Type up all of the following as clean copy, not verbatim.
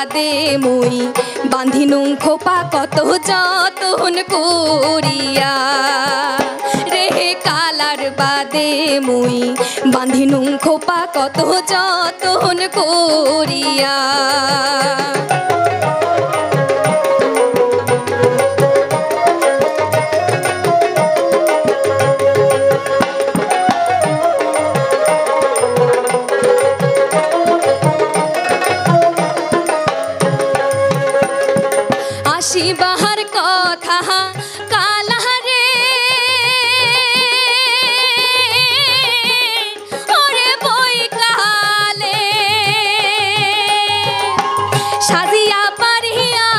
বাদে মুই বাঁধিনুম খোপা কত যতন করিয়া রে কালার বাদে মুই বাঁধিনুম খোপা কত যতন করিয়া বাহার কথা কালারে ওরে বই কালে সাজিয়া পারিয়া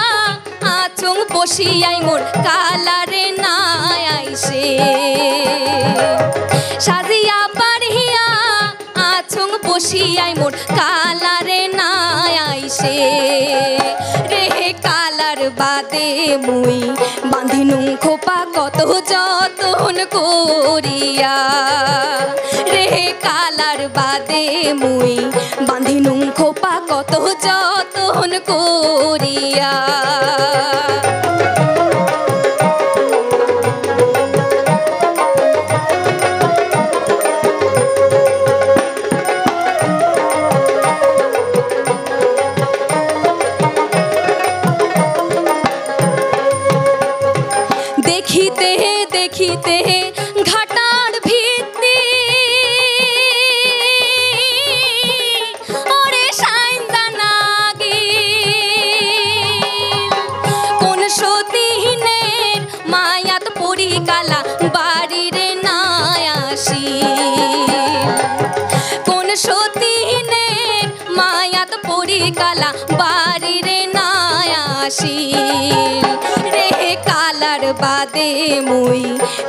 আচং বসিয়াই মোর কালারে নাই আইসে সাজিয়া পারিয়া আচং বসিয়াই মোর কালারে নাই আইসে রে কালার বাদে মুই বাঁধিনুম খোপা কত যতন করিয়া রে কালার বাদে মুই বাঁধিনুম খোপা কত যতন করিয়া দেখিতে দেখিতে ঘাটার ভিত্তি ওরে সাইন্দানাগি কোন সতীনের মায়াত পরি কালা বাড়ির নাই আসি কোন সতীনের মায়াত পরি কালা বাড়ির নাই আসি কালার বাদে মুই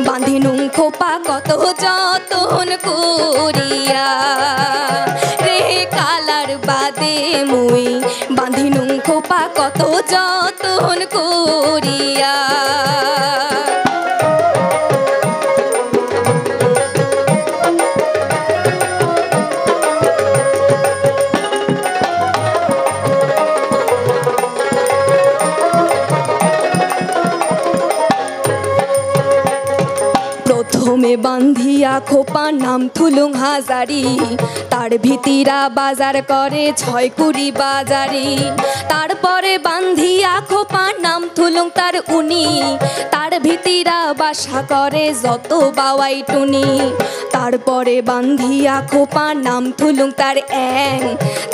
বাঁধিনুম খোপা কত যতন করিয়া রে কালার বাদে মুই বাঁধিনুম খোপা কত যতন করিয়া প্রথমে বান্ধিয়া খোপা নাম থুলুং হাজারি তার ভিতিরা বাজার করে 6 কুড়ি বাজারি তারপরে বান্ধিয়া খোপা নাম থুলুং তার উনি তার ভিতিরা বাসা করে যত বাওয়াই টুনি তারপরে বান্ধিয়া খোপা নাম থুলুং তার অ্যাং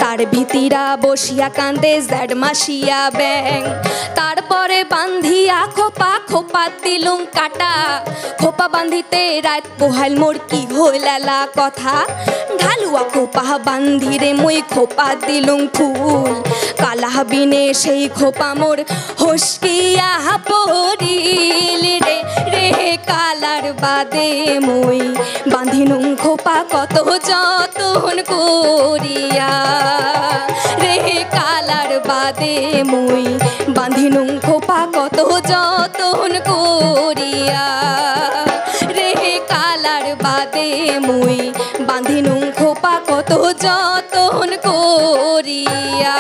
তার ভিতিরা বসিয়া কান্দে জ্যাড মাসিয়া ব্যাং তারপরে বান্ধিয়া খোপা খোপা দিলুং কাটা খোপা বান্ধিতে রাত পোহাইল মোর কি হইলা কথা ঢালুয়া খোপা বান্ধিরে মুই খোপা দিলুং ফুল কালা বিনে সেই খোপা মোর হসকিয়া পড়িল রে রে কালার বাদে মুই বাঁধিনুম খোপা কত যতন করিয়া রে কালার বাদে মুই বাঁধিনুম খোপা কত যতন করিয়া রে কালার বাদে মুই বাঁধিনুম খোপা কত যতন করিয়া।